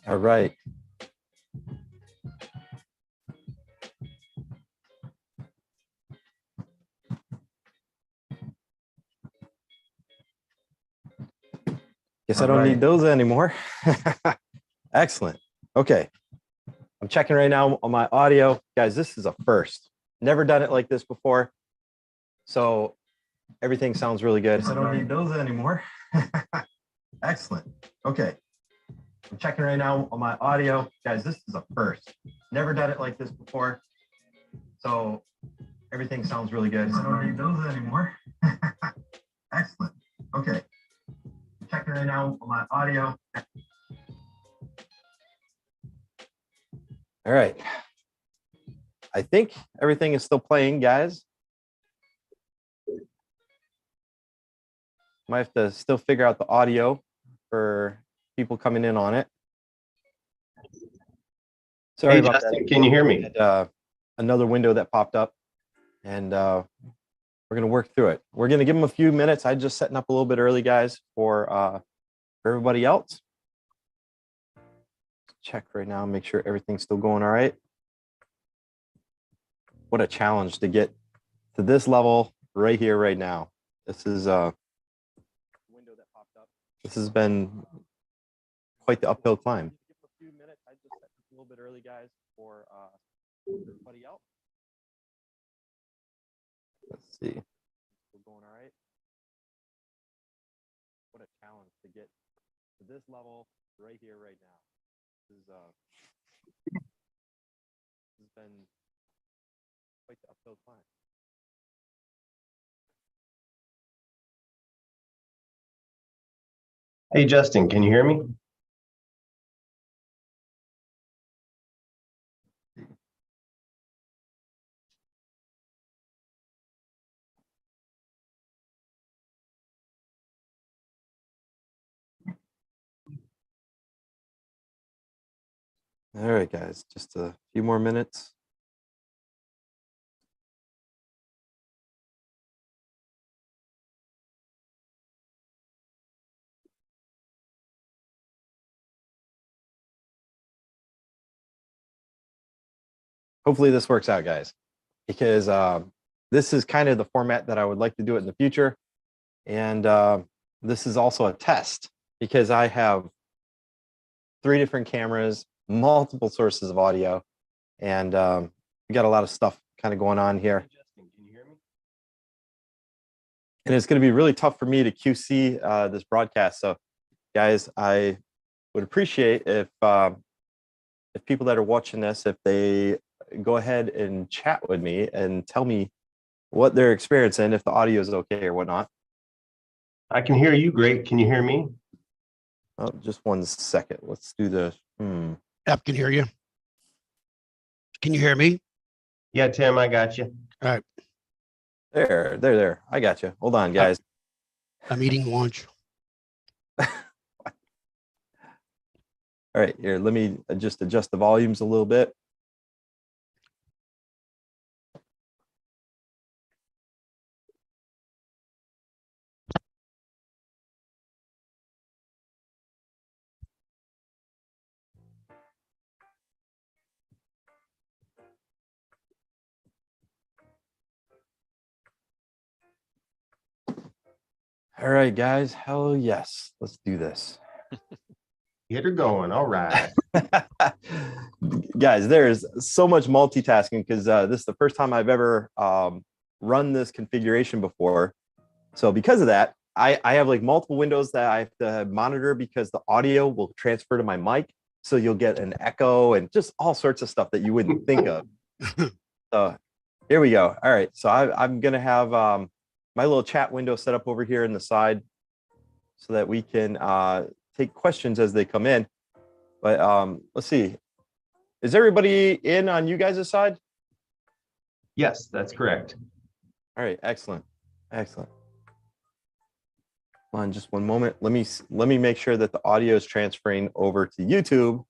All right. Guess I don't need those anymore. Excellent. Okay. I'm checking right now on my audio. Guys, this is a first. Never done it like this before. So everything sounds really good. I don't need those anymore. Excellent. Okay. I'm checking right now on my audio. Guys, this is a first. Never done it like this before. So everything sounds really good. I don't need those anymore. Excellent. Okay. I'm checking right now on my audio. All right. I think everything is still playing, guys. Might have to still figure out the audio for people coming in on it. Sorry hey, about Justin, that. Can you hear me? Had, another window that popped up, and we're going to work through it. We're going to give them a few minutes. I'm just setting up a little bit early, guys, for everybody else. Check right now, make sure everything's still going all right. What a challenge to get to this level right here, right now. This is a window that popped up. This has been quite the uphill climb. Give a few minutes. I just set up a little bit early, guys, for everybody else. Let's see. We're going all right. What a challenge to get to this level right here, right now. This has been quite the uphill climb. Hey, Justin, can you hear me? All right, guys, just a few more minutes. Hopefully this works out, guys, because this is kind of the format that I would like to do it in the future. And this is also a test because I have 3 different cameras, multiple sources of audio, and we got a lot of stuff kind of going on here. Justin, can you hear me? And it's going to be really tough for me to QC this broadcast. So, guys, I would appreciate if people that are watching this, if they go ahead and chat with me and tell me what they're experiencing, if the audio is okay or whatnot. I can hear you great. Can you hear me? Oh, just one second. Let's do this. Yep, can hear you. Can you hear me? Yeah, Tim, I got you. All right. There. I got you. Hold on, guys. I'm eating lunch. All right, here, let me just adjust the volumes a little bit. All right, guys. Hell yes. Let's do this. Get her going. All right. Guys, there's so much multitasking because this is the first time I've ever run this configuration before. So because of that, I have like multiple windows that I have to monitor because the audio will transfer to my mic. So you'll get an echo and just all sorts of stuff that you wouldn't think of. So here we go. All right. So I'm going to have my little chat window set up over here in the side so that we can take questions as they come in. But let's see. Is everybody in on you guys' side? Yes, that's correct. All right. Excellent. Excellent. Hold on just one moment. Let me make sure that the audio is transferring over to YouTube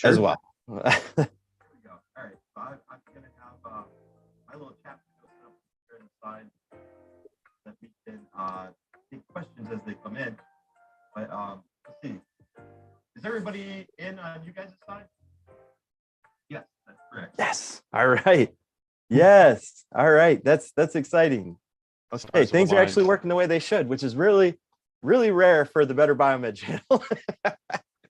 as well. There we go. All right. So I'm going to have my little chat window set up here on the side that we can take questions as they come in. But let's see. Is everybody in on you guys' side? Yes, that's correct. Yes. All right. Yes. All right. That's exciting. Okay. Stars Things are aligned. actually working the way they should, which is really, really rare for the Better Biomed channel.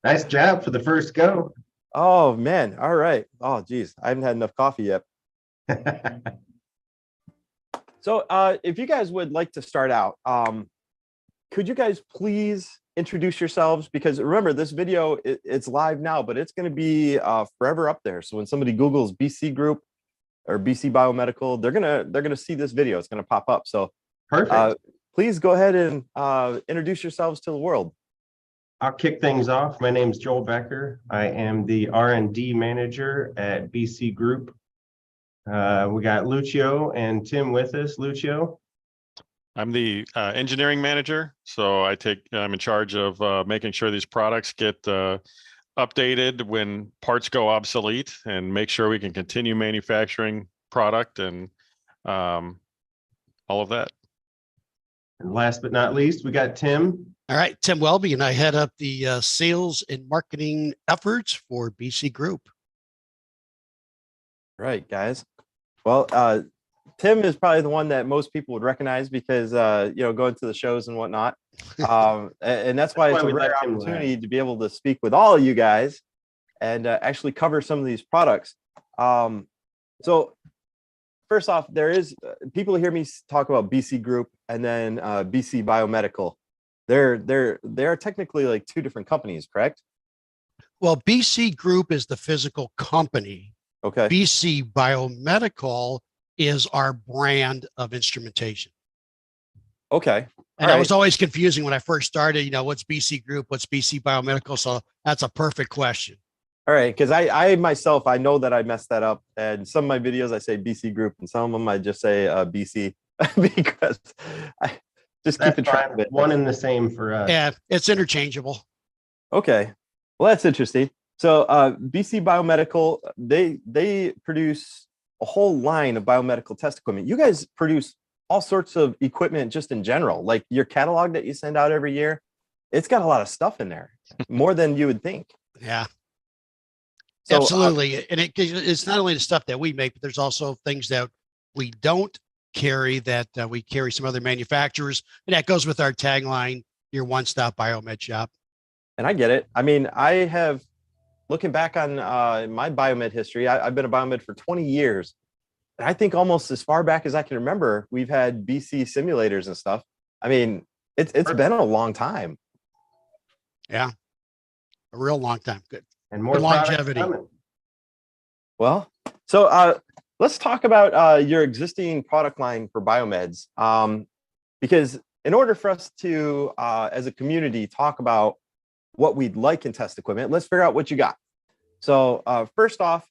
Nice job for the first go. Oh man. All right. Oh geez. I haven't had enough coffee yet. So if you guys would like to start out, could you guys please introduce yourselves? Because remember, this video, it's live now, but it's going to be forever up there. So when somebody Googles BC Group or BC Biomedical, they're gonna see this video. It's going to pop up. So Perfect. please go ahead and introduce yourselves to the world. I'll kick things off. My name is Joel Becker. I am the R&D manager at BC Group. We got Lucio and Tim with us. Lucio. I'm the engineering manager, so I'm in charge of making sure these products get updated when parts go obsolete, and make sure we can continue manufacturing product and all of that. And last but not least, we got Tim. All right, Tim Welby, and I head up the sales and marketing efforts for BC Group. Right, guys. Well, Tim is probably the one that most people would recognize because going to the shows and whatnot. And that's why it's a we rare let Tim opportunity to be able to speak with all of you guys and actually cover some of these products. So first off, there is people hear me talk about BC Group and then BC Biomedical. They're technically like two different companies, correct? Well, BC Group is the physical company. Okay. BC Biomedical is our brand of instrumentation. Okay. And that was always confusing when I first started, what's BC Group, what's BC Biomedical? So that's a perfect question. All right, because I myself, I know that I messed that up. And some of my videos, I say BC Group, and some of them I just say BC because I just keep it track of it. One and the same for us. Yeah, it's interchangeable. Okay, well, that's interesting. So BC Biomedical, they produce a whole line of biomedical test equipment. You guys produce all sorts of equipment just in general, like your catalog that you send out every year. It's got a lot of stuff in there, more than you would think. Yeah. So, absolutely. And it's not only the stuff that we make, but there's also things that we don't carry that we carry some other manufacturers. And that goes with our tagline, your one-stop biomed shop. And I get it. I mean, I have, looking back on my biomed history, I've been a biomed for 20 years. And I think almost as far back as I can remember, we've had BC simulators and stuff. I mean, it's been a long time. Yeah. A real long time. Good. And more longevity. Well, so let's talk about your existing product line for biomeds. Because in order for us to, as a community, talk about what we'd like in test equipment, let's figure out what you got. So first off,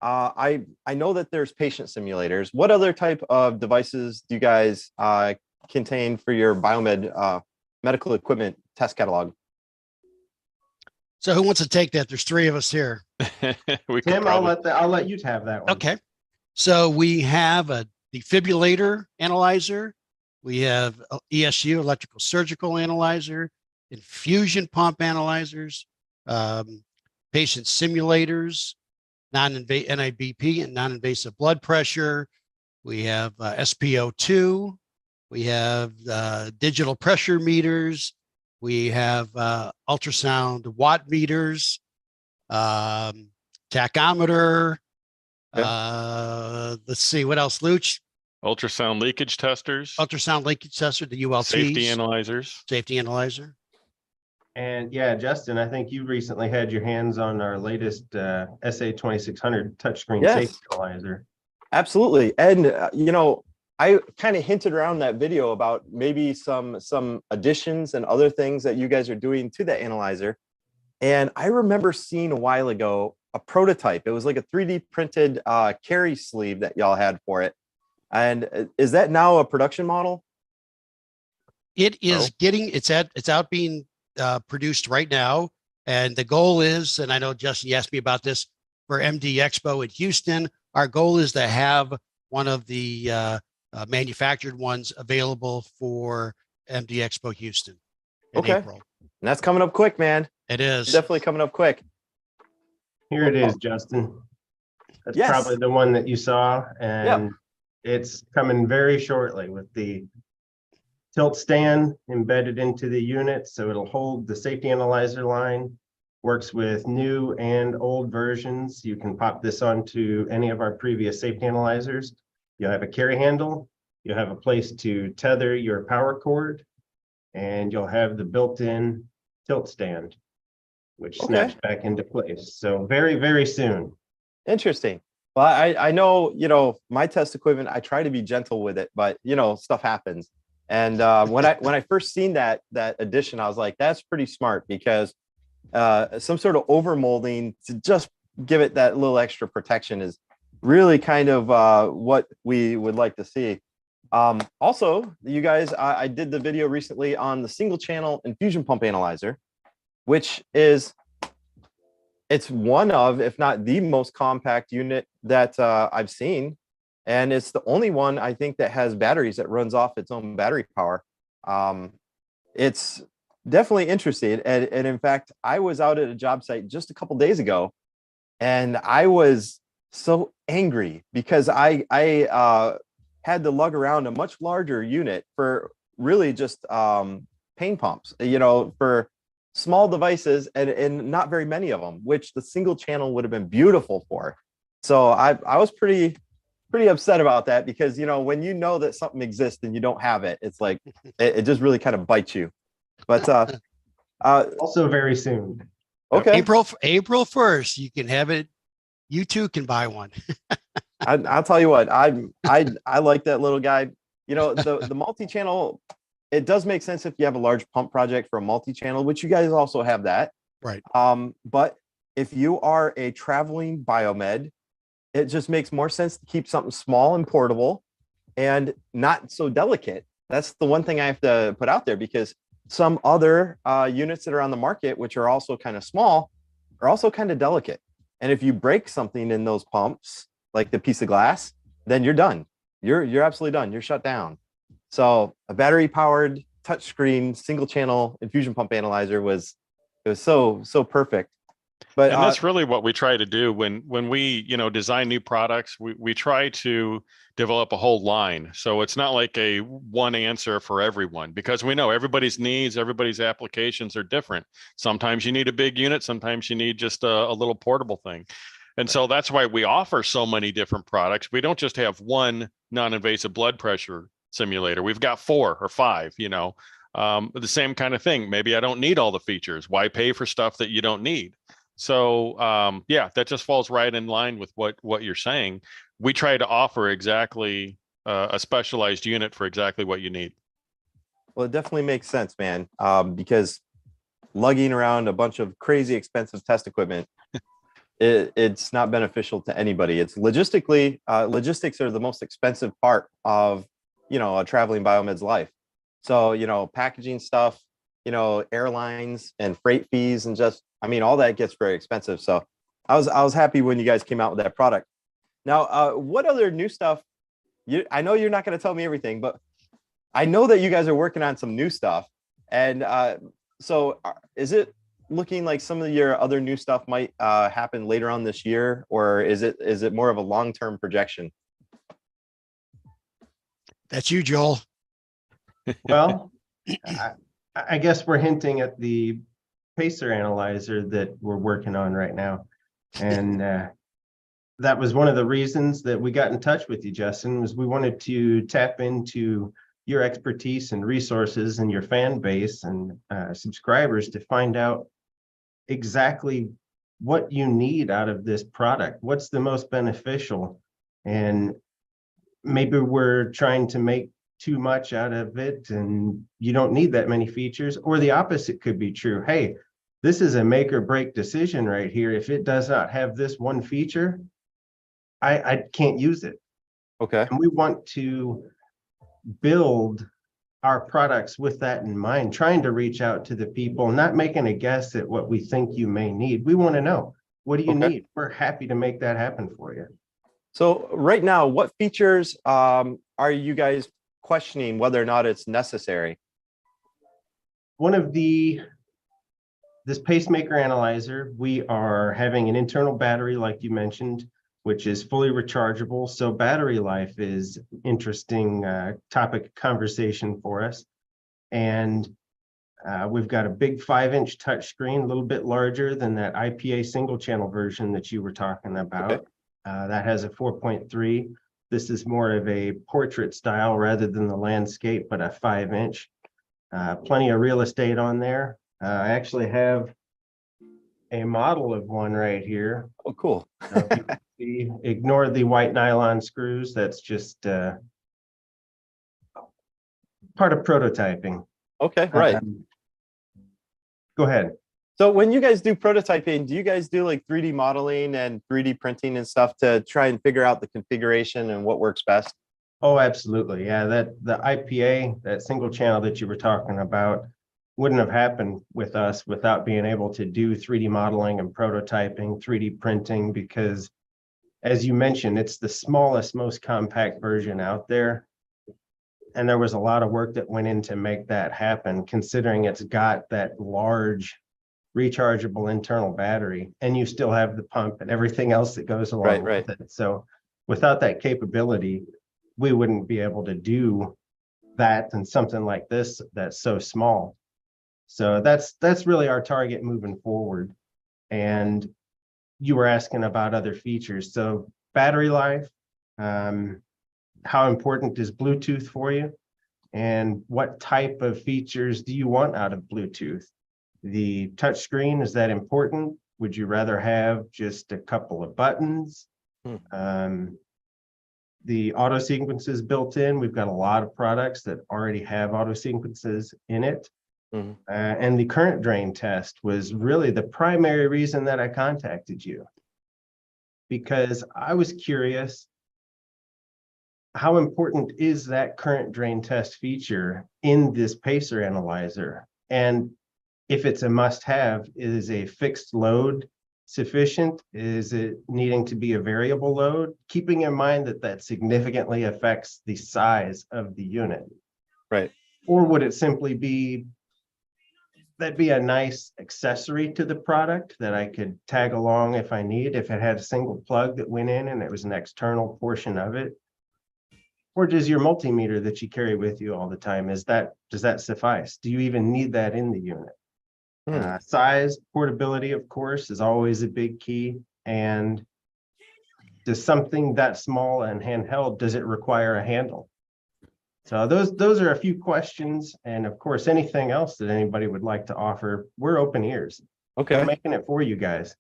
I know that there's patient simulators. What other type of devices do you guys contain for your biomed medical equipment test catalog? So who wants to take that? There's three of us here. Tim, I'll let you have that one. Okay. So we have a defibrillator analyzer. We have ESU, electrical surgical analyzer, infusion pump analyzers, patient simulators, NIBP and non-invasive blood pressure. We have SpO2. We have digital pressure meters. We have ultrasound watt meters, tachometer. Let's see, what else, Luch? Ultrasound leakage testers, Ultrasound leakage tester, the ULT. safety analyzers. Safety analyzer. And yeah, Justin, I think you recently had your hands on our latest SA2600 touchscreen safety analyzer. Absolutely. And, I kind of hinted around that video about maybe some additions and other things that you guys are doing to that analyzer. And I remember seeing a while ago a prototype. It was like a 3D printed carry sleeve that y'all had for it. And is that now a production model? It is it's out being produced right now. And the goal is, and I know Justin, you asked me about this for MD Expo in Houston, our goal is to have one of the manufactured ones available for MD Expo Houston in April. And that's coming up quick, man. It is. Definitely coming up quick. Here it is, Justin. That's Yes. probably the one that you saw, and it's coming very shortly with the tilt stand embedded into the unit, so it'll hold the safety analyzer line. Works with new and old versions. You can pop this onto any of our previous safety analyzers. You'll have a carry handle. You'll have a place to tether your power cord, and you'll have the built-in tilt stand, which snaps back into place. So very, very soon. Interesting. Well, I know, you know, my test equipment, I try to be gentle with it, but you know, stuff happens. And when I first seen that addition, I was like, that's pretty smart, because some sort of over molding to just give it that little extra protection is really kind of what we would like to see. Also, you guys, I did the video recently on the single channel infusion pump analyzer, which is, it's one of, if not the most compact unit that I've seen. And it's the only one, I think, that has batteries that runs off its own battery power. It's definitely interesting. And in fact, I was out at a job site just a couple days ago, and I was so angry because I had to lug around a much larger unit for really just pain pumps, you know, for small devices, and not very many of them, which the single channel would have been beautiful for. So I was pretty upset about that, because, you know, when you know that something exists and you don't have it, it's like, it just really kind of bites you. But Also very soon. okay. April 1st, you can have it. You too can buy one. I'll tell you what, I like that little guy. You know, the multi-channel, it does make sense if you have a large pump project for a multi-channel, which you guys also have that. Right. But if you are a traveling biomed, it just makes more sense to keep something small and portable and not so delicate. That's the one thing I have to put out there, because some other units that are on the market, which are also kind of small, are also kind of delicate. And if you break something in those pumps, like the piece of glass, then you're done. You're absolutely done. You're shut down. So a battery powered touchscreen single channel infusion pump analyzer was so perfect. But and that's really what we try to do when we, you know, design new products. We try to develop a whole line, so it's not like a one answer for everyone, because we know everybody's needs, everybody's applications are different. Sometimes you need a big unit, sometimes you need just a little portable thing. And so that's why we offer so many different products. We don't just have one non-invasive blood pressure simulator. We've got 4 or 5, you know, the same kind of thing. Maybe I don't need all the features. Why pay for stuff that you don't need? So yeah, that just falls right in line with what you're saying. We try to offer exactly a specialized unit for exactly what you need. Well, it definitely makes sense, man, because lugging around a bunch of crazy expensive test equipment, it's not beneficial to anybody. It's logistically, logistics are the most expensive part of, you know, a traveling biomed's life. So, you know, packaging stuff, you know, airlines and freight fees, and just, I mean, all that gets very expensive. So I was happy when you guys came out with that product. Now, what other new stuff? I know you're not going to tell me everything, but I know that you guys are working on some new stuff. And so is it looking like some of your other new stuff might happen later on this year, or is it more of a long-term projection? That's you, Joel. Well, I guess we're hinting at the pacer analyzer that we're working on right now. And that was one of the reasons that we got in touch with you, Justin, was we wanted to tap into your expertise and resources and your fan base and subscribers to find out exactly what you need out of this product. What's the most beneficial? And maybe we're trying to make too much out of it and you don't need that many features, or the opposite could be true. Hey, this is a make or break decision right here. If it does not have this one feature, I can't use it. Okay. And we want to build our products with that in mind, trying to reach out to the people, not making a guess at what we think you may need. We want to know, what do you need? We're happy to make that happen for you. So right now, what features are you guys questioning whether or not it's necessary? One of the this pacemaker analyzer, we are having an internal battery, like you mentioned, which is fully rechargeable. So battery life is interesting topic of conversation for us. And we've got a big 5-inch touchscreen, a little bit larger than that IPA single channel version that you were talking about. Okay. That has a 4.3. This is more of a portrait style rather than the landscape, but a 5-inch. Plenty of real estate on there. I actually have a model of one right here. Oh, cool. If you can see, ignore the white nylon screws. That's just part of prototyping. Okay, right. Go ahead. So when you guys do prototyping, do you guys do like 3D modeling and 3D printing and stuff to try and figure out the configuration and what works best? Oh, absolutely. Yeah, the IPA, that single channel that you were talking about, wouldn't have happened with us without being able to do 3D modeling and prototyping, 3D printing, because as you mentioned, it's the smallest, most compact version out there. And there was a lot of work that went in to make that happen, considering it's got that large rechargeable internal battery, and you still have the pump and everything else that goes along with it. So without that capability, we wouldn't be able to do that and something like this that's so small. So that's really our target moving forward. And you were asking about other features. So battery life, how important is Bluetooth for you? And what type of features do you want out of Bluetooth? The touchscreen, is that important? Would you rather have just a couple of buttons? The auto sequences built in, we've got a lot of products that already have auto sequences in it. And the current drain test was really the primary reason that I contacted you, because I was curious, how important is that current drain test feature in this pacer analyzer? And if it's a must-have, is a fixed load sufficient? Is it needing to be a variable load? Keeping in mind that that significantly affects the size of the unit. Right. Or would it simply be, that'd be a nice accessory to the product that I could tag along if I need, if it had a single plug that went in and it was an external portion of it? Or does your multimeter that you carry with you all the time, does that suffice? Do you even need that in the unit? Size, portability, of course, is always a big key. And does something that small and handheld, does it require a handle? So those are a few questions. And of course, anything else that anybody would like to offer, we're open ears. Okay. We're making it for you guys.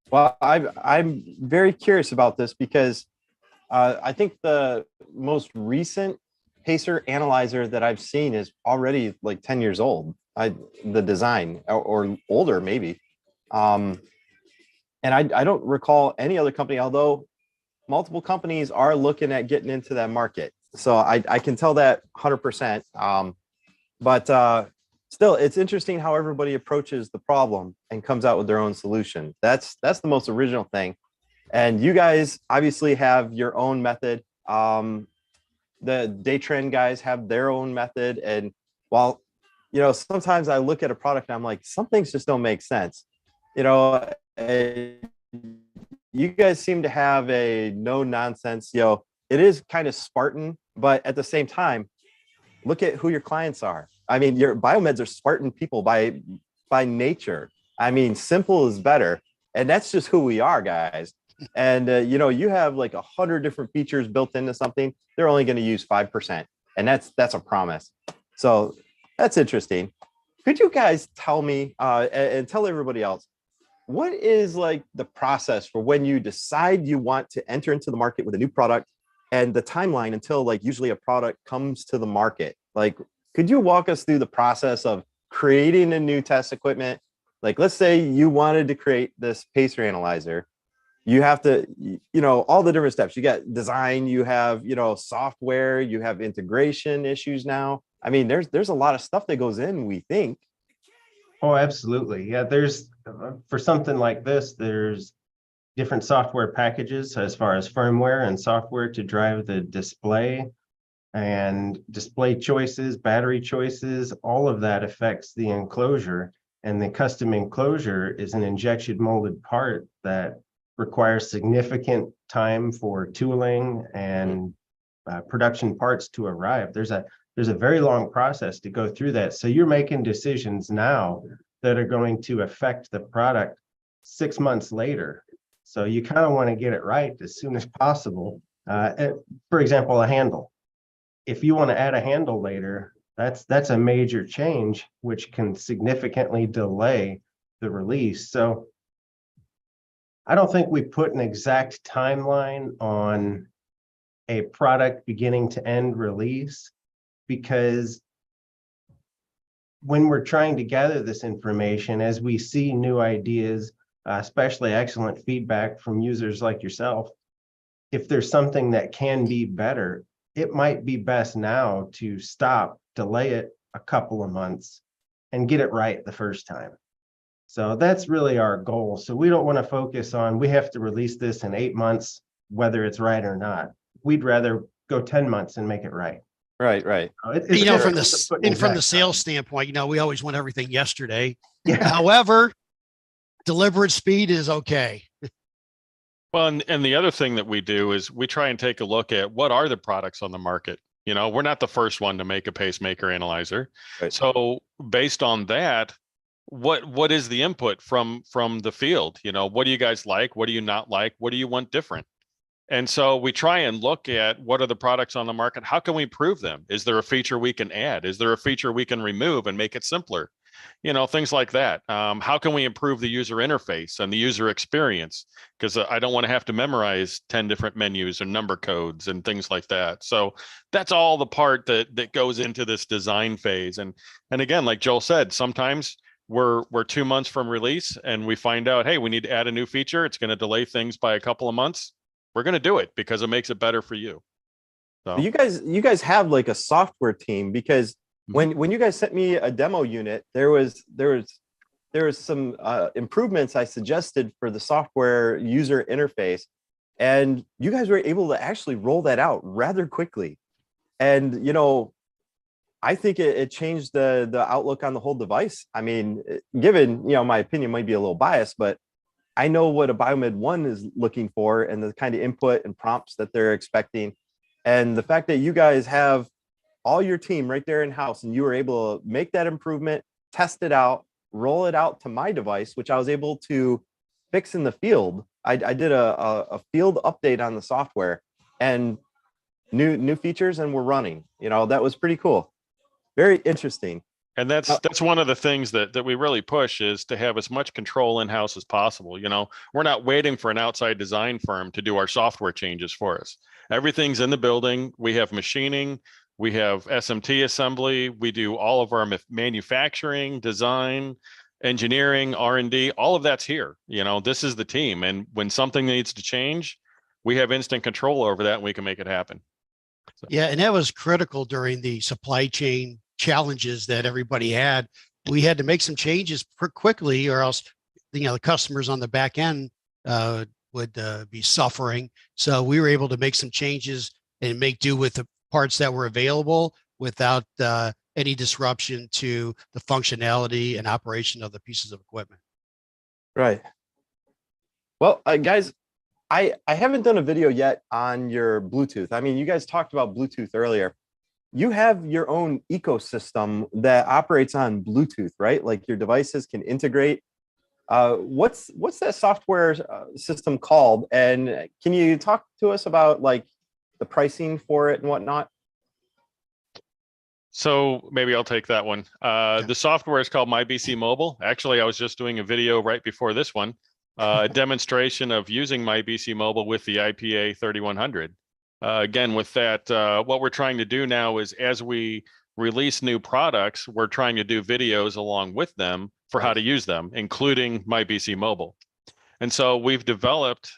Well, I'm very curious about this because I think the most recent pacer analyzer that I've seen is already like 10 years old. The design or older maybe. And I don't recall any other company, although multiple companies are looking at getting into that market. So I can tell that 100%. But still, it's interesting how everybody approaches the problem and comes out with their own solution. That's the most original thing. And you guys obviously have your own method. The day trend guys have their own method. And while, you know, sometimes I look at a product and I'm like, some things just don't make sense. You know, you guys seem to have a no nonsense, you know, it is kind of Spartan, but at the same time, look at who your clients are. I mean, your biomeds are Spartan people by nature. I mean, simple is better. And that's just who we are, guys. And, you know, you have like 100 different features built into something. They're only going to use 5%. And that's a promise. So that's interesting. Could you guys tell me and tell everybody else, what is like the process for when you decide you want to enter into the market with a new product and the timeline until like usually a product comes to the market? Like, could you walk us through the process of creating a new test equipment? Like, let's say you wanted to create this pacer analyzer. You have to, you know, all the different steps. You got design, you have, you know, software, you have integration issues now. I mean, there's a lot of stuff that goes in, we think. Oh, absolutely. Yeah, there's, for something like this, there's different software packages as far as firmware and software to drive the display, and display choices, battery choices, all of that affects the enclosure. And the custom enclosure is an injection molded part that requires significant time for tooling and production parts to arrive. There's a very long process to go through that. So you're making decisions now that are going to affect the product 6 months later. So you kind of want to get it right as soon as possible. For example, a handle. If you want to add a handle later, that's a major change, which can significantly delay the release. So I don't think we put an exact timeline on a product beginning to end release, because when we're trying to gather this information, as we see new ideas, especially excellent feedback from users like yourself, if there's something that can be better, it might be best now to stop, delay it a couple of months, and get it right the first time. So that's really our goal. So we don't want to focus on, we have to release this in 8 months, whether it's right or not. We'd rather go 10 months and make it right. Right. You know, from from the sales standpoint, you know, we always want everything yesterday. Yeah. However, deliberate speed is okay. Well, and the other thing that we do is we try and take a look at what are the products on the market. You know, we're not the first one to make a pacemaker analyzer. Right. So based on that, what is the input from the field? You know, what do you guys like? What do you not like? What do you want different? And so we try and look at what are the products on the market? How can we improve them? Is there a feature we can add? Is there a feature we can remove and make it simpler? You know, things like that. How can we improve the user interface and the user experience? Because I don't want to have to memorize 10 different menus and number codes and things like that. So that's all the part that goes into this design phase. And again, like Joel said, sometimes we're 2 months from release and we find out, hey, we need to add a new feature. It's going to delay things by a couple of months. We're going to do it because it makes it better for you. So You guys have like a software team, because when you guys sent me a demo unit, there was some improvements I suggested for the software user interface, and you guys were able to actually roll that out rather quickly. And you know, I think it changed the outlook on the whole device. I mean, given, you know, my opinion might be a little biased, but I know what a Biomed 1 is looking for and the kind of input and prompts that they're expecting. And the fact that you guys have all your team right there in house and you were able to make that improvement, test it out, roll it out to my device, which I was able to fix in the field. I did a field update on the software and new features, and we're running. You know, that was pretty cool. Very interesting. And that's one of the things that we really push, is to have as much control in-house as possible. You know, we're not waiting for an outside design firm to do our software changes for us. Everything's in the building. We have machining, we have SMT assembly, we do all of our manufacturing, design, engineering, R&D, all of that's here. You know, this is the team. And when something needs to change, we have instant control over that and we can make it happen. So. Yeah, and that was critical during the supply chain challenges that everybody had. We had to make some changes quickly, or else, you know, the customers on the back end would be suffering. So we were able to make some changes and make do with the parts that were available without any disruption to the functionality and operation of the pieces of equipment. Right. Well, guys, I haven't done a video yet on your Bluetooth. I mean, you guys talked about Bluetooth earlier. You have your own ecosystem that operates on Bluetooth, right? Like your devices can integrate. What's that software system called? And can you talk to us about like the pricing for it and whatnot? So maybe I'll take that one. The software is called MyBC Mobile. Actually, I was just doing a video right before this one, a demonstration of using MyBC Mobile with the IPA 3100. Again, with that, what we're trying to do now is, as we release new products, we're trying to do videos along with them for how to use them, including MyBC Mobile. And so we've developed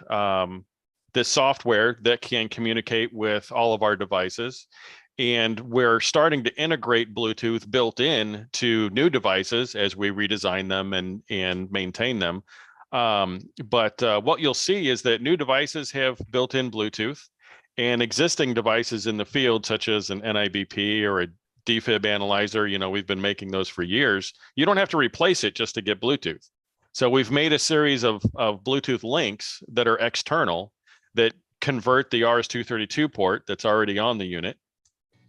this software that can communicate with all of our devices. And we're starting to integrate Bluetooth built in to new devices as we redesign them and maintain them. But what you'll see is that new devices have built-in Bluetooth, and existing devices in the field, such as an NIBP or a defib analyzer. We've been making those for years. You don't have to replace it just to get Bluetooth. So we've made a series of Bluetooth links that are external that convert the RS-232 port that's already on the unit,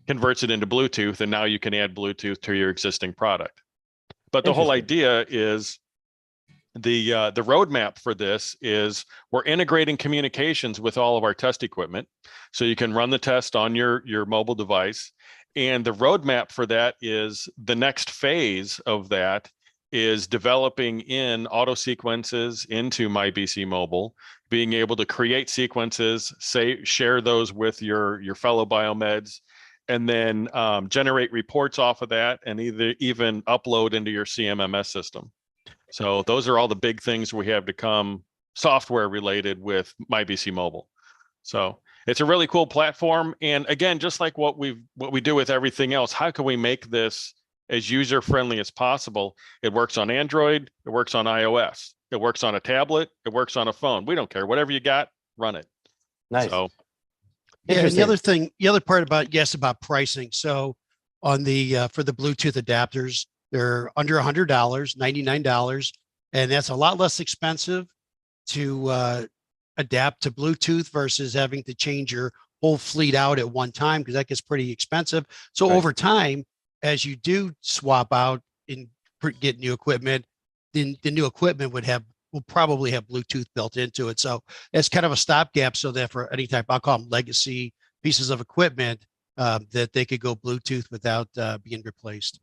converts it into Bluetooth, and now you can add Bluetooth to your existing product. But the whole idea is the roadmap for this is we're integrating communications with all of our test equipment, so you can run the test on your mobile device. And the roadmap for that is the next phase of that is developing in auto sequences into MyBC Mobile, being able to create sequences, share those with your fellow biomeds, and then generate reports off of that, and even upload into your CMMS system. So those are all the big things we have to come software related with MyBC Mobile. So it's a really cool platform. And again, just like what we do with everything else, how can we make this as user friendly as possible? It works on Android, it works on iOS, it works on a tablet, it works on a phone. We don't care. Whatever you got, run it. Nice. So, yeah, and the other part about pricing. So on the for the Bluetooth adapters, they're under $100, $99, and that's a lot less expensive to adapt to Bluetooth versus having to change your whole fleet out at one time, because that gets pretty expensive. So Right. over time, as you do swap out and get new equipment, then the new equipment will probably have Bluetooth built into it. So it's kind of a stopgap, so that for any type, I'll call them legacy pieces of equipment, that they could go Bluetooth without being replaced.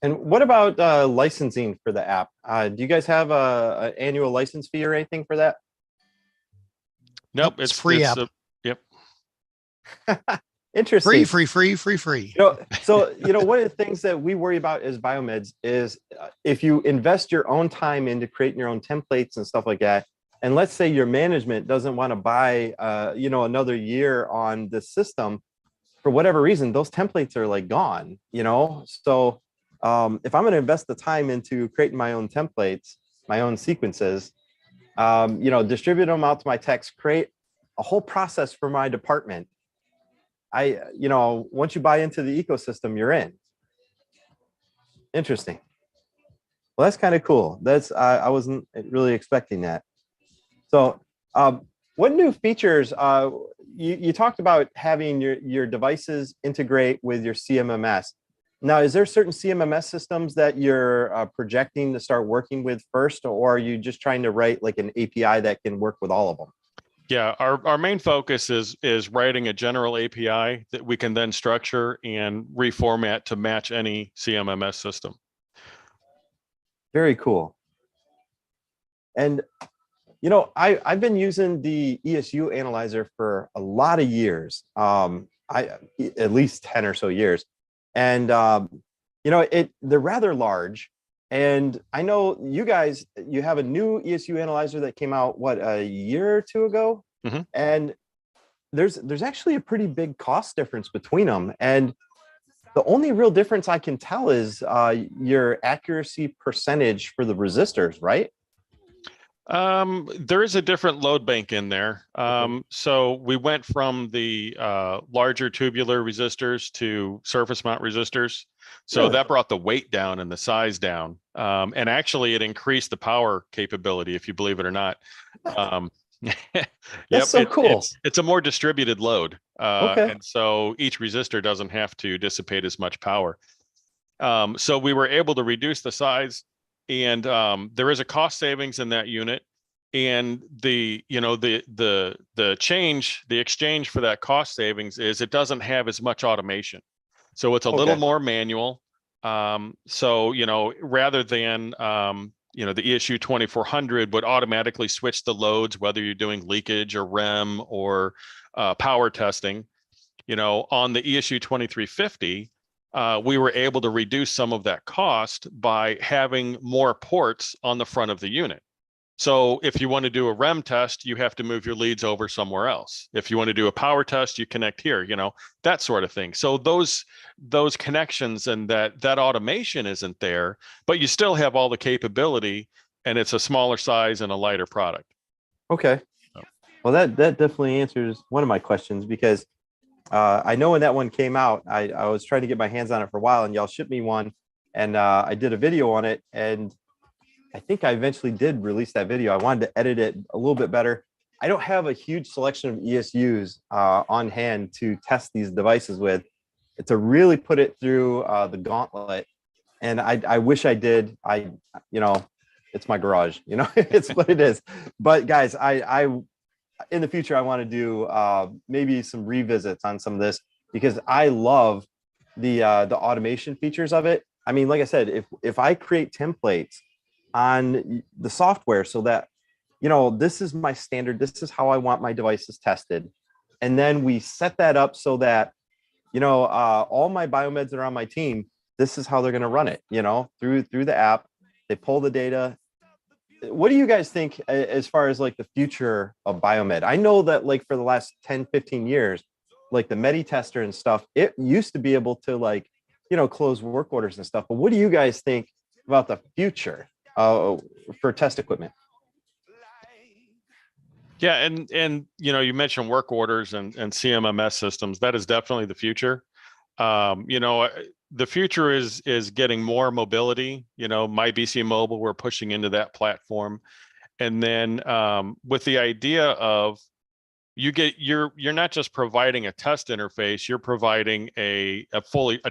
And what about licensing for the app? Do you guys have an annual license fee or anything for that? nope, It's free app. Yep. Interesting. Free. So one of the things that we worry about as biomeds is if you invest your own time into creating your own templates and stuff like that, and let's say your management doesn't want to buy another year on the system for whatever reason, those templates are like gone. So if I'm going to invest the time into creating my own templates, my own sequences, distribute them out to my techs, create a whole process for my department. Once you buy into the ecosystem, you're in. Interesting. Well, that's kind of cool. I wasn't really expecting that. So what new features, you talked about having your devices integrate with your CMMS. Now, is there certain CMMS systems that you're projecting to start working with first, or are you just trying to write like an API that can work with all of them? Yeah, our main focus is writing a general API that we can then structure and reformat to match any CMMS system. Very cool. And I've been using the ESU analyzer for a lot of years. At least 10 or so years. And they're rather large. And I know you guys, you have a new ESU analyzer that came out, a year or two ago? Mm-hmm. And there's actually a pretty big cost difference between them. And the only real difference I can tell is your accuracy percentage for the resistors, right? There is a different load bank in there. So we went from the larger tubular resistors to surface mount resistors. So Really? that brought the weight down and the size down. And actually it increased the power capability, if you believe it or not. That's so cool. It's a more distributed load. Okay. And so each resistor doesn't have to dissipate as much power. So we were able to reduce the size, and there is a cost savings in that unit. And the exchange for that cost savings is it doesn't have as much automation. So it's a little more manual. So, rather than, the ESU 2400 would automatically switch the loads, whether you're doing leakage or REM or power testing, on the ESU 2350, we were able to reduce some of that cost by having more ports on the front of the unit. So if you want to do a REM test, you have to move your leads over somewhere else. If you want to do a power test, you connect here, that sort of thing. So those connections and that automation isn't there, but you still have all the capability, and it's a smaller size and a lighter product. Okay. Well, that definitely answers one of my questions, because I know when that one came out, I was trying to get my hands on it for a while, and y'all shipped me one, and I did a video on it, and I think I eventually did release that video. I wanted to edit it a little bit better. I don't have a huge selection of ESUs on hand to test these devices with, to really put it through the gauntlet. And I wish I did. You know, it's my garage, you know, it's what it is. But guys, I in the future, I want to do maybe some revisits on some of this, because I love the automation features of it. I mean, like I said, if I create templates on the software so that, you know, this is my standard, this is how I want my devices tested, and then we set that up so that, you know, all my biomeds that are on my team, this is how they're going to run it, you know, through the app. They pull the data. What do you guys think as far as like the future of biomed? I know that like for the last 10, 15 years, like the Medi tester and stuff, it used to be able to like, you know, close work orders and stuff. But what do you guys think about the future for test equipment? Yeah, and you know, you mentioned work orders and CMMS systems. That is definitely the future. You know, the future is getting more mobility. You know, my BC Mobile, we're pushing into that platform, and then with the idea of you're not just providing a test interface, you're providing a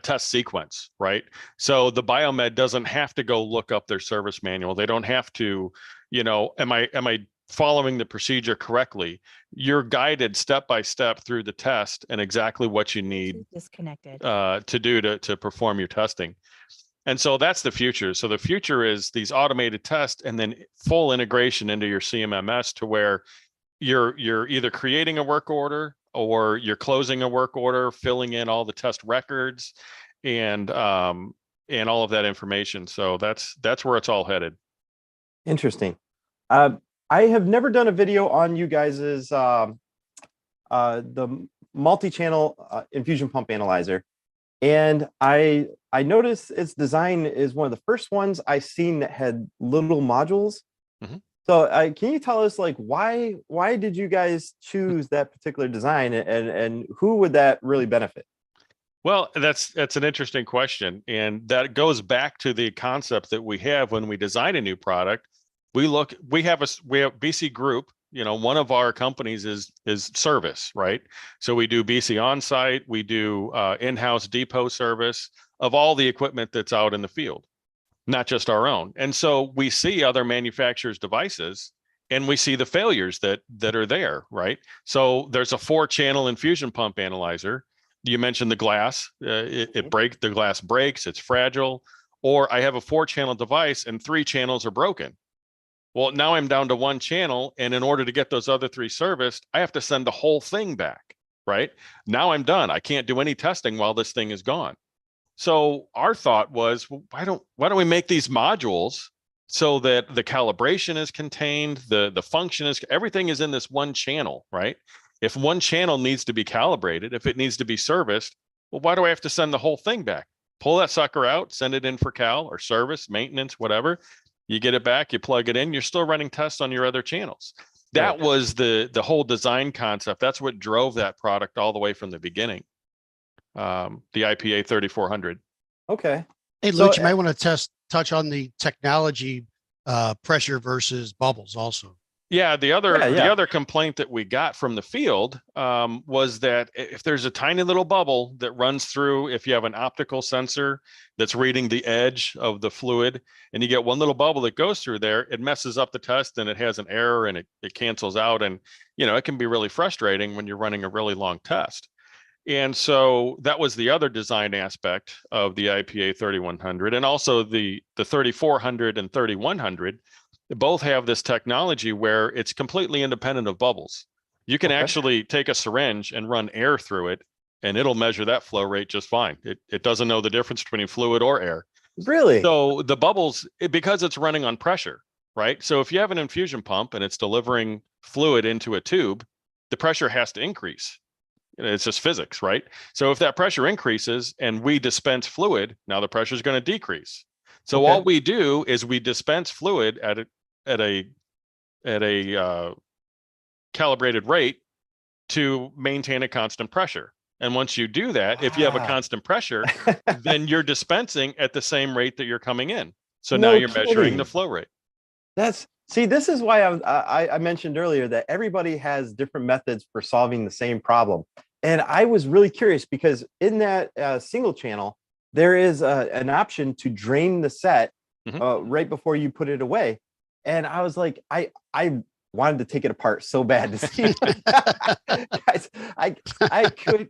test sequence, right? So the biomed doesn't have to go look up their service manual. They don't have to, you know, am I following the procedure correctly? You're guided step by step through the test and exactly what you need disconnected to do to perform your testing. And so that's the future. So the future is these automated tests and then full integration into your CMMS, to where you're either creating a work order or you're closing a work order, filling in all the test records and all of that information. So that's where it's all headed. Interesting. I have never done a video on you guys's the multi-channel infusion pump analyzer, and I noticed its design is one of the first ones I seen that had little modules. Mm-hmm. So can you tell us like why did you guys choose that particular design, and who would that really benefit? Well, that's an interesting question, and that goes back to the concept that we have when we design a new product. We have BC Group. You know, one of our companies is service, right? So we do BC Onsite, we do in-house depot service of all the equipment that's out in the field, not just our own. And so we see other manufacturers' devices and we see the failures that are there, right? So there's a 4-channel infusion pump analyzer. You mentioned the glass, the glass breaks, it's fragile. Or I have a 4-channel device and 3 channels are broken. Well, now I'm down to 1 channel, and in order to get those other 3 serviced, I have to send the whole thing back, right? Now I'm done. I can't do any testing while this thing is gone. So our thought was, well, why don't we make these modules so that the calibration is contained, the function is, everything is in this 1 channel, right? If 1 channel needs to be calibrated, if it needs to be serviced, well, why do I have to send the whole thing back? Pull that sucker out, send it in for cal or service, maintenance, whatever. You get it back, you plug it in, you're still running tests on your other channels. That was the whole design concept. That's what drove that product all the way from the beginning. The IPA 3400. Okay. Hey, Luke, you might want to touch on the technology, pressure versus bubbles also. Yeah, the other complaint that we got from the field was that if there's a tiny little bubble that runs through, if you have an optical sensor that's reading the edge of the fluid, and you get one little bubble that goes through there, it messes up the test and it has an error and it cancels out. And, you know, it can be really frustrating when you're running a really long test. And so that was the other design aspect of the IPA 3100, and also the 3400 and 3100. Both have this technology where it's completely independent of bubbles. You can actually take a syringe and run air through it, and it'll measure that flow rate just fine. It doesn't know the difference between fluid or air. Really? So the bubbles, because it's running on pressure, right? So if you have an infusion pump and it's delivering fluid into a tube, the pressure has to increase. It's just physics, right? So if that pressure increases and we dispense fluid, now the pressure is going to decrease. So all we do is we dispense fluid at a calibrated rate to maintain a constant pressure. And once you do that, if you have a constant pressure, then you're dispensing at the same rate that you're coming in. So now No you're measuring kidding. the flow rate. This is why I mentioned earlier that everybody has different methods for solving the same problem. And I was really curious because in that single channel, there is an option to drain the set right before you put it away. And I was like, I wanted to take it apart so bad to see. Guys, I could,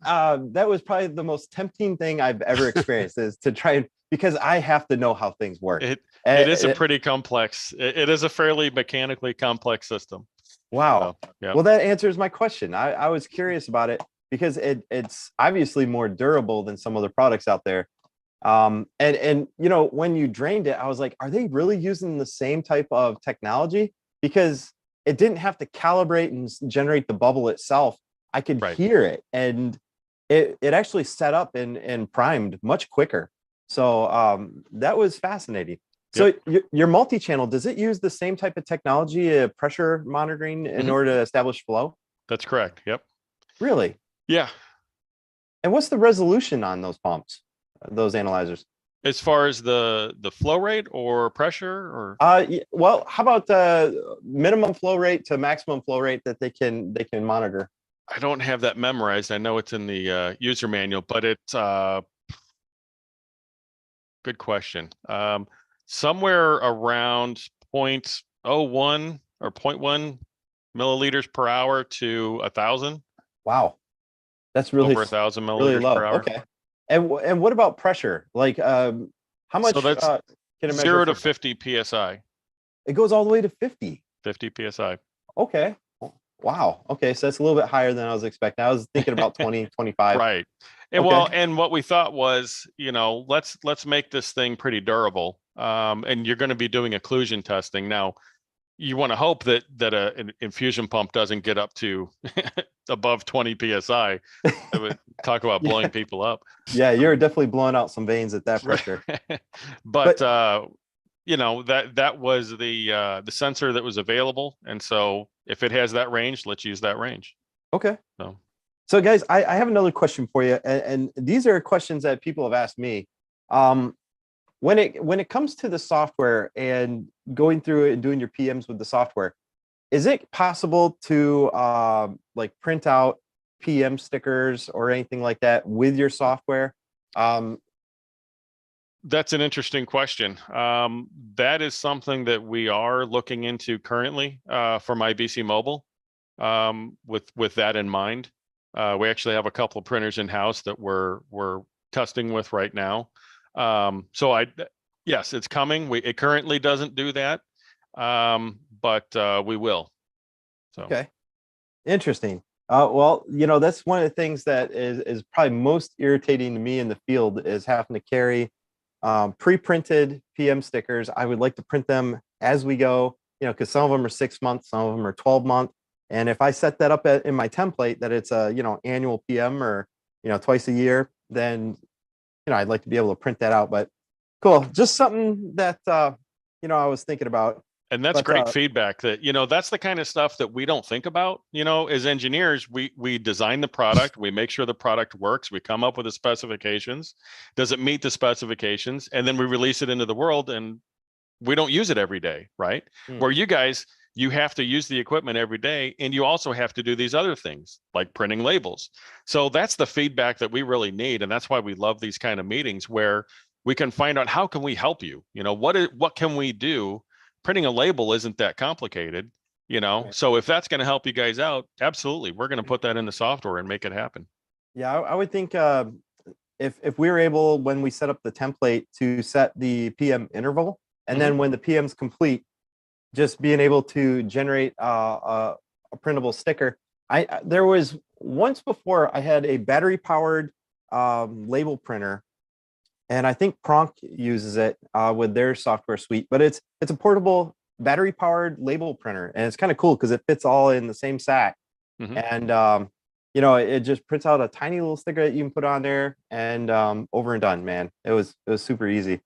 that was probably the most tempting thing I've ever experienced, is to try and, because I have to know how things work. It is a pretty complex, it is a fairly mechanically complex system. Wow. So, yeah. Well, that answers my question. I was curious about it because it's obviously more durable than some other products out there. And you know, when you drained it, I was like, are they really using the same type of technology? Because it didn't have to calibrate and generate the bubble itself. I could hear it, and it actually set up and primed much quicker. So that was fascinating. So your multi-channel, does it use the same type of technology, pressure monitoring, in order to establish flow? That's correct. Yep. Really? Yeah. And what's the resolution on those pumps, those analyzers? As far as the flow rate or pressure, or well, how about minimum flow rate to maximum flow rate that they can monitor? I don't have that memorized. I know it's in the user manual, but it's good question. Somewhere around 0.01 or 0.1 milliliters per hour to 1,000. Wow, that's really over 1,000 milliliters really low. per hour. Okay. And what about pressure? Like how much So that's can it measure? 0 to 50 psi. It goes all the way to 50. 50 psi. Okay. Wow. Okay, so that's a little bit higher than I was expecting. I was thinking about 20, 25. Right. And well, and what we thought was, you know, let's make this thing pretty durable. And you're going to be doing occlusion testing. Now, you want to hope that an infusion pump doesn't get up to above 20 psi. It would talk about blowing people up. Yeah, you're definitely blowing out some veins at that pressure. but you know, that was the sensor that was available, and so if it has that range, let's use that range. Okay. So guys, I have another question for you, and these are questions that people have asked me. When it comes to the software and going through it and doing your PMs with the software, is it possible to like print out PM stickers or anything like that with your software? That's an interesting question. That is something that we are looking into currently for my BC Mobile. With that in mind, we actually have a couple of printers in house that we're testing with right now. So yes, it's coming. It currently doesn't do that, but we will. So. Okay, interesting. Well, you know, that's one of the things that is probably most irritating to me in the field, is having to carry pre-printed PM stickers. I would like to print them as we go, you know, because some of them are 6 months, some of them are 12 month. And if I set that up in my template that it's a, you know, annual PM or, you know, twice a year, then, you know, I'd like to be able to print that out. But cool, just something that you know, I was thinking about. And that's great feedback. That, you know, that's the kind of stuff that we don't think about. You know, as engineers, we design the product, we make sure the product works, we come up with the specifications. Does it meet the specifications? And then we release it into the world, and we don't use it every day, right? Where you guys, you have to use the equipment every day, and you also have to do these other things like printing labels. So that's the feedback that we really need, and that's why we love these kind of meetings where we can find out, how can we help you? You know, what can we do? Printing a label isn't that complicated, you know. Right. So if that's going to help you guys out, absolutely, we're going to put that in the software and make it happen. Yeah, I would think if we were able, when we set up the template, to set the PM interval, and then when the PM's complete, just being able to generate a printable sticker. There was once before I had a battery powered label printer, and I think Pronk uses it with their software suite, but it's a portable battery powered label printer, and it's kind of cool because it fits all in the same sack. And you know, it just prints out a tiny little sticker that you can put on there, and over and done, man. It was super easy.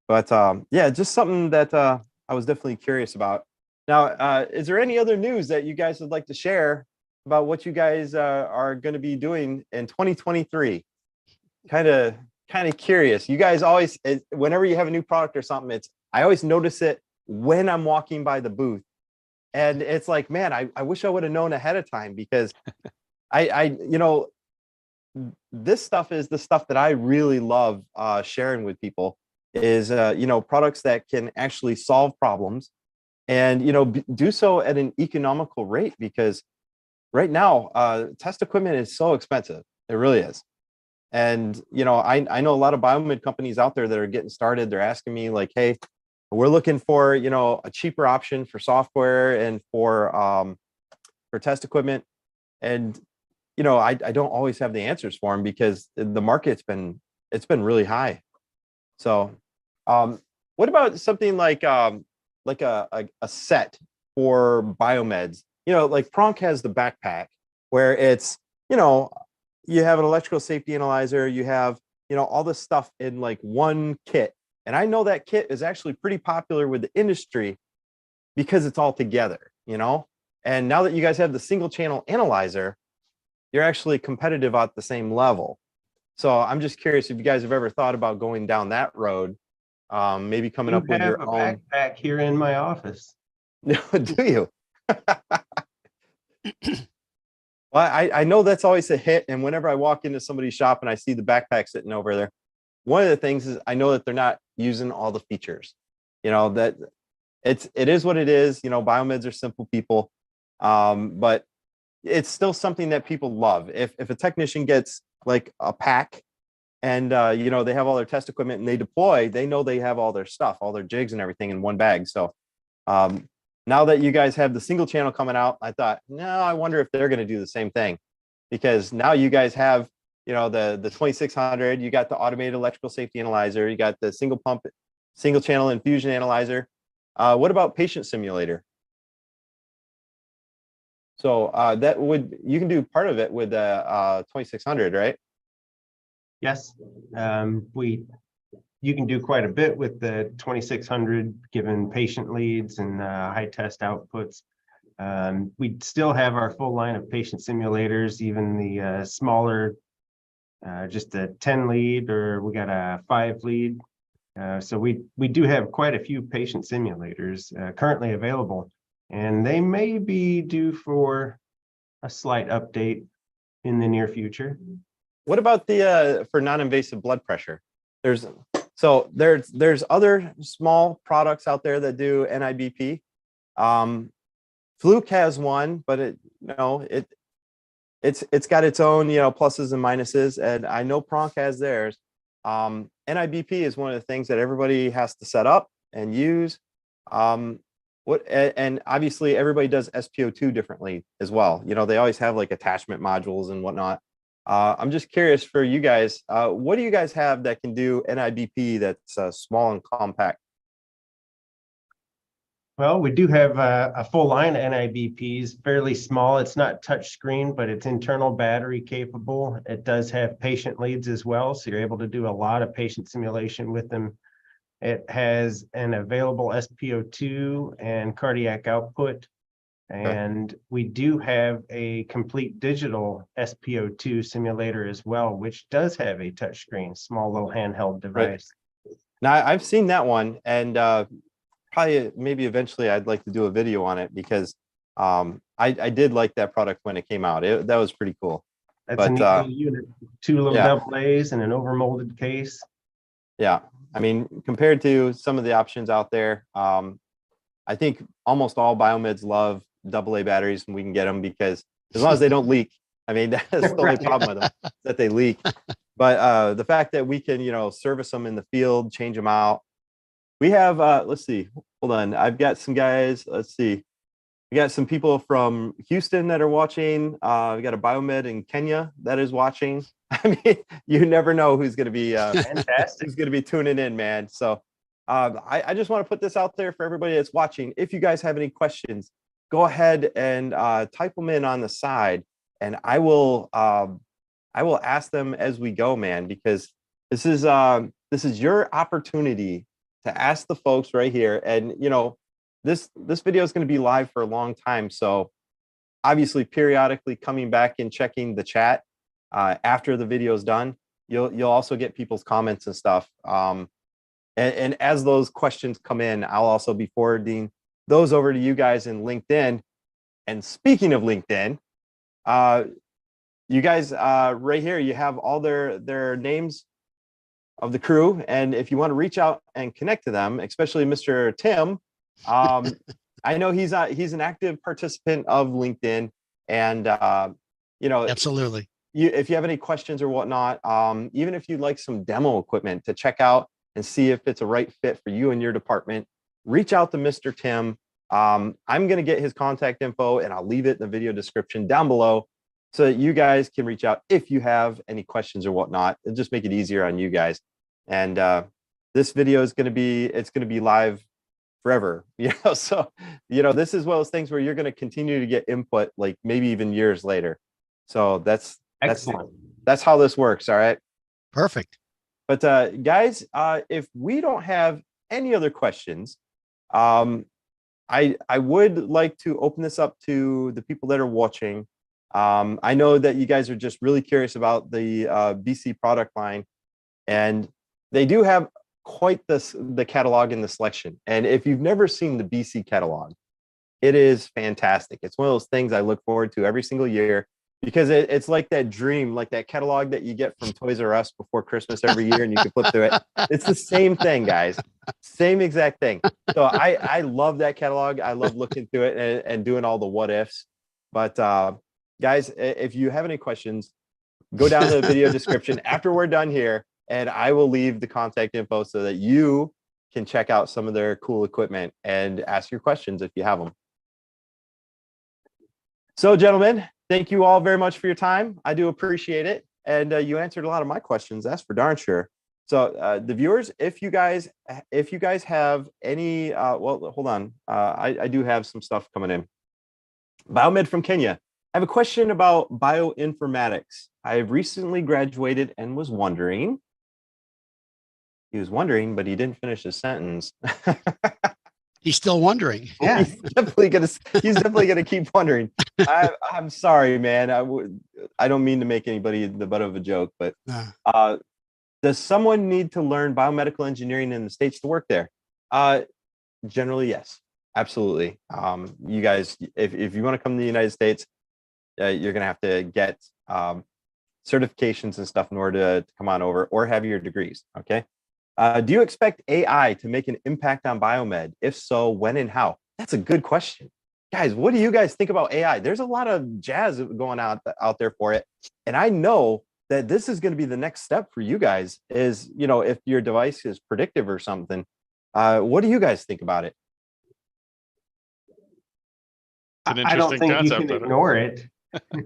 But yeah, just something that I was definitely curious about. Now, is there any other news that you guys would like to share about what you guys are going to be doing in 2023. Kind of curious. You guys always, whenever you have a new product or something, I always notice it when I'm walking by the booth, and it's like, man, I wish I would have known ahead of time, because this stuff is the stuff that I really love sharing with people, is products that can actually solve problems, and do so at an economical rate, because right now test equipment is so expensive. It really is. And I know a lot of biomed companies out there that are getting started. They're asking me like, hey, we're looking for a cheaper option for software and for test equipment. And I don't always have the answers for them, because the market's been really high. So what about something like a set for biomeds? Like Pronk has the backpack, where it's you have an electrical safety analyzer, you have all this stuff in like one kit. And I know that kit is actually pretty popular with the industry, because it's all together. And now that you guys have the single channel analyzer, you're actually competitive at the same level. So I'm just curious if you guys have ever thought about going down that road, maybe coming up with your own backpack here in my office. Do you? Well, I know that's always a hit. And whenever I walk into somebody's shop and I see the backpack sitting over there, one of the things is I know that they're not using all the features. That it is what it is. Biomeds are simple people, but it's still something that people love. If a technician gets like a pack, and they have all their test equipment and they deploy, they know they have all their stuff, all their jigs and everything in one bag. So now that you guys have the single channel coming out, I thought, no, I wonder if they're going to do the same thing, because now you guys have, the 2600, you got the automated electrical safety analyzer, you got the single channel infusion analyzer. What about patient simulator? So you can do part of it with the 2600, right? Yes, you can do quite a bit with the 2600, given patient leads and high test outputs. We still have our full line of patient simulators, even the smaller, just a 10 lead, or we got a 5 lead. So we do have quite a few patient simulators currently available, and they may be due for a slight update in the near future. What about the for non-invasive blood pressure? There's other small products out there that do NIBP. Fluke has one, but it's got its own pluses and minuses, and I know Pronk has theirs. NIBP is one of the things that everybody has to set up and use. And obviously everybody does SpO2 differently as well. They always have like attachment modules and whatnot. I'm just curious for you guys, what do you guys have that can do NIBP that's small and compact? Well, we do have a full line of NIBPs, fairly small. It's not touch screen, but it's internal battery capable. It does have patient leads as well, so you're able to do a lot of patient simulation with them. It has an available SpO2 and cardiac output. And we do have a complete digital SpO2 simulator as well, which does have a touchscreen, small little handheld device. Right. Now, I've seen that one, and probably maybe eventually I'd like to do a video on it, because I did like that product when it came out. That was pretty cool. That's a neat little unit, 2 little double A's and an overmolded case. Yeah, I mean, compared to some of the options out there, I think almost all biomeds love AA batteries, and we can get them, because as long as they don't leak. I mean, that's the only problem with them, that they leak. But the fact that we can, service them in the field, change them out. We have, let's see, hold on. I've got some guys, let's see. We got some people from Houston that are watching. We got a biomed in Kenya that is watching. I mean, you never know who's going to be fantastic. Who's going to be tuning in, man. So I just want to put this out there for everybody that's watching. If you guys have any questions, go ahead and type them in on the side, and I will ask them as we go, man, because this is your opportunity to ask the folks right here. And this video is going to be live for a long time, so obviously periodically coming back and checking the chat after the video is done. You'll also get people's comments and stuff. And as those questions come in, I'll also be forwarding those over to you guys in LinkedIn. And speaking of LinkedIn, you guys right here, you have all their names of the crew. And if you want to reach out and connect to them, especially Mr. Tim, I know he's an active participant of LinkedIn, and Absolutely. if you have any questions or whatnot, even if you'd like some demo equipment to check out and see if it's a right fit for you and your department, reach out to Mr. Tim. I'm going to get his contact info, and I'll leave it in the video description down below so that you guys can reach out if you have any questions or whatnot. It'll just make it easier on you guys. And this video is going to be live forever. So this is one of those things where you're going to continue to get input, like maybe even years later. So that's Excellent. That's how this works. All right. Perfect. But guys, if we don't have any other questions, I would like to open this up to the people that are watching. I know that you guys are just really curious about the BC product line, and they do have quite the catalog and the selection. And if you've never seen the BC catalog, it is fantastic. It's one of those things I look forward to every single year, because it's like that dream, like that catalog that you get from Toys R Us before Christmas every year, and you can flip through it. It's the same thing, guys. Same exact thing. So I love that catalog. I love looking through it and doing all the what ifs. But guys, if you have any questions, go down to the video description after we're done here, and I will leave the contact info so that you can check out some of their cool equipment and ask your questions if you have them. So, gentlemen, thank you all very much for your time. I do appreciate it. And you answered a lot of my questions. That's for darn sure. So the viewers, if you guys have any, well, hold on. I do have some stuff coming in. Biomed from Kenya. I have a question about bioinformatics. I recently graduated and was wondering. He was wondering, but he didn't finish his sentence. He's still wondering. Yeah. He's definitely gonna keep wondering. I'm sorry, man. I don't mean to make anybody the butt of a joke, but does someone need to learn biomedical engineering in the States to work there? Generally, yes, absolutely. You guys, if you want to come to the United States, you're gonna have to get certifications and stuff in order to come on over, or have your degrees. Okay. Do you expect AI to make an impact on biomed? If so, when and how? That's a good question. Guys, what do you guys think about AI? There's a lot of jazz going out there for it. And I know that this is going to be the next step for you guys is, if your device is predictive or something. What do you guys think about it? I don't think you can ignore it. I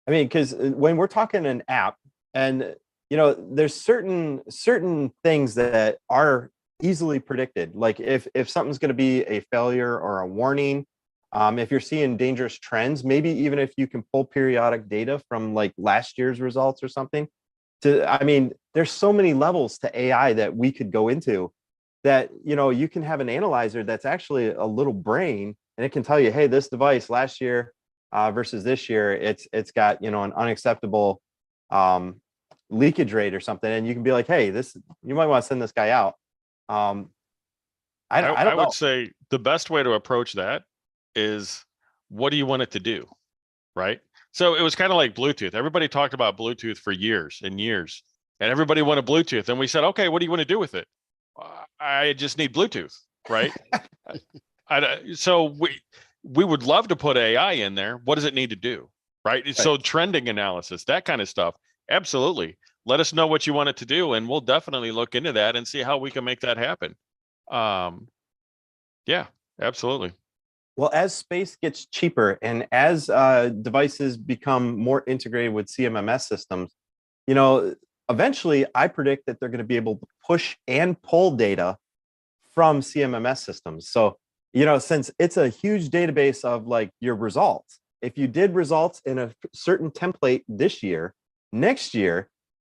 mean, because when we're talking an app, and there's certain things that are easily predicted. Like if something's going to be a failure or a warning, if you're seeing dangerous trends, maybe even if you can pull periodic data from like last year's results or something. There's so many levels to AI that we could go into that, you can have an analyzer that's actually a little brain, and it can tell you, hey, this device last year versus this year, it's got, an unacceptable leakage rate or something, and you can be like, hey, you might want to send this guy out. I would say the best way to approach that is, what do you want it to do, right? So it was kind of like Bluetooth. Everybody talked about Bluetooth for years and years, and everybody wanted Bluetooth, and we said, okay, what do you want to do with it? I just need Bluetooth, right? So we would love to put AI in there. What does it need to do, right? So trending analysis, that kind of stuff. Absolutely. Let us know what you want it to do, and we'll definitely look into that and see how we can make that happen. Yeah, absolutely. Well, as space gets cheaper and as devices become more integrated with CMMS systems, eventually I predict that they're going to be able to push and pull data from CMMS systems. So, since it's a huge database of like your results, if you did results in a certain template this year, next year,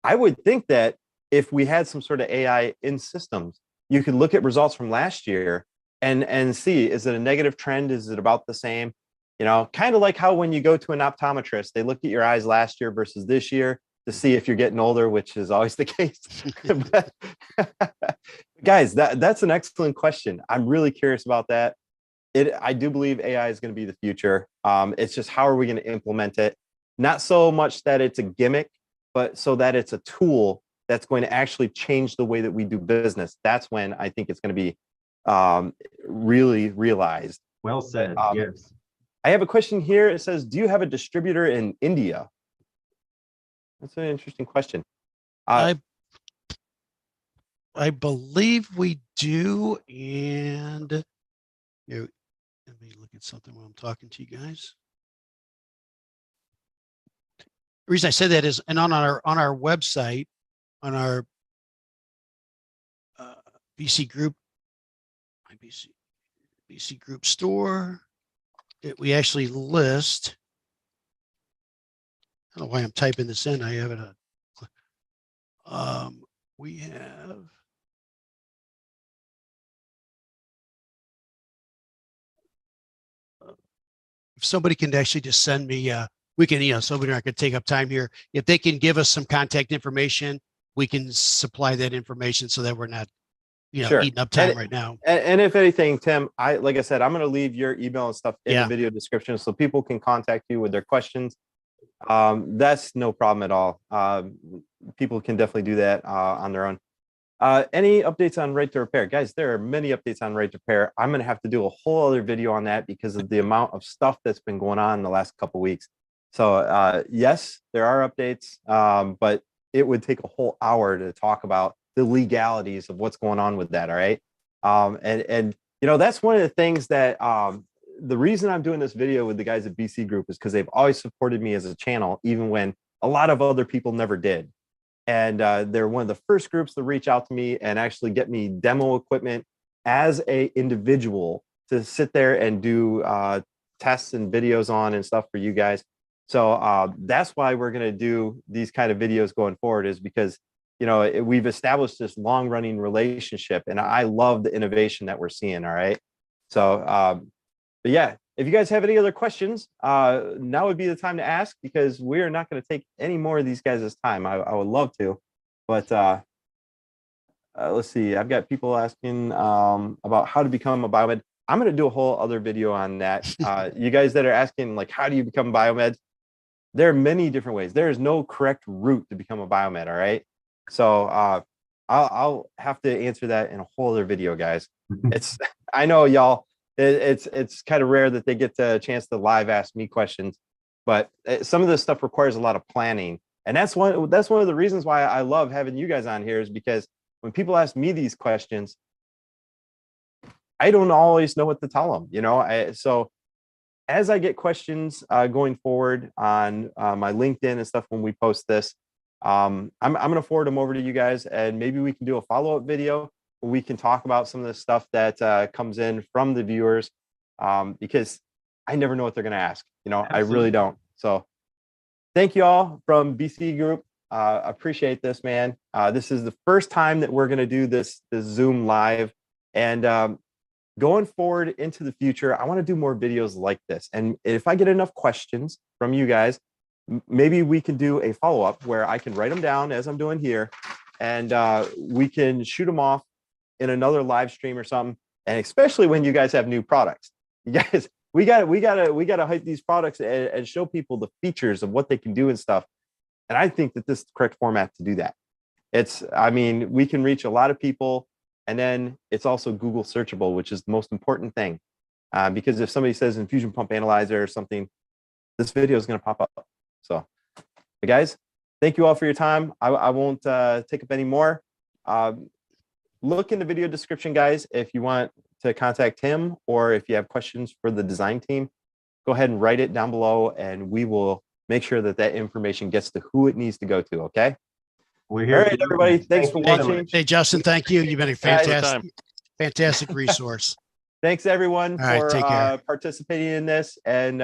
I would think that if we had some sort of AI in systems, you could look at results from last year and see, is it a negative trend? Is it about the same? You know, kind of like how when you go to an optometrist, they look at your eyes last year versus this year to see if you're getting older, which is always the case. But, guys, that's an excellent question. I'm really curious about that. I do believe AI is going to be the future. It's just how are we going to implement it? Not so much that it's a gimmick, but so that it's a tool that's going to actually change the way that we do business. That's when I think it's going to be really realized. Well said. Yes. I have a question here. It says, do you have a distributor in India? That's an interesting question. I believe we do. And here, let me look at something while I'm talking to you guys. The reason I said that is, and on our website, on our BC Group, my BC Group store, we actually list. I don't know why I'm typing this in. I have it. We have. If somebody can actually just send me, we can, you know, somebody not going to take up time here. If they can give us some contact information, we can supply that information so that we're not, you know, Sure. eating up time right now. And if anything, Tim, like I said, I'm going to leave your email and stuff in Yeah. the video description so people can contact you with their questions. That's no problem at all. People can definitely do that on their own. Any updates on right to repair? Guys, there are many updates on right to repair. I'm going to have to do a whole other video on that because of the amount of stuff that's been going on in the last couple of weeks. So yes, there are updates, but it would take a whole hour to talk about the legalities of what's going on with that. All right. And you know, that's one of the things that the reason I'm doing this video with the guys at BC Group is because they've always supported me as a channel, even when a lot of other people never did. And they're one of the first groups to reach out to me and actually get me demo equipment as a individual to sit there and do tests and videos on and stuff for you guys. So that's why we're going to do these kind of videos going forward, is because, you know, we've established this long running relationship and I love the innovation that we're seeing. All right. So, but yeah, if you guys have any other questions, now would be the time to ask, because we're not going to take any more of these guys' time. I would love to, but let's see. I've got people asking about how to become a biomed. I'm going to do a whole other video on that. You guys that are asking, like, how do you become a biomed? There are many different ways. There is no correct route to become a biomed. All right. So I'll have to answer that in a whole other video, guys. I know y'all. It's kind of rare that they get a chance to live ask me questions, but some of this stuff requires a lot of planning, and that's one of the reasons why I love having you guys on here, is because when people ask me these questions, I don't always know what to tell them. You know, so as I get questions going forward on my LinkedIn and stuff when we post this, I'm going to forward them over to you guys, and maybe we can do a follow-up video. We can talk about some of the stuff that comes in from the viewers, because I never know what they're going to ask. You know, absolutely. I really don't. So thank you all from BC Group. Appreciate this, man. This is the first time that we're going to do this Zoom live, and going forward into the future, I want to do more videos like this. And if I get enough questions from you guys, maybe we can do a follow-up where I can write them down as I'm doing here, and we can shoot them off in another live stream or something. And especially when you guys have new products, you guys, we gotta hype these products and show people the features of what they can do and stuff. And I think that this is the correct format to do that. I mean, we can reach a lot of people, and then it's also Google searchable, which is the most important thing. Because if somebody says infusion pump analyzer or something, this video is going to pop up. So, but guys, thank you all for your time. I won't take up any more. Look in the video description, guys, if you want to contact him, or if you have questions for the design team, go ahead and write it down below, and we will make sure that that information gets to who it needs to go to. Okay. We're here. All right, everybody. Thanks for watching. Hey, Justin, thank you. You've been a fantastic resource. Thanks, everyone, All right, for take care. participating in this. And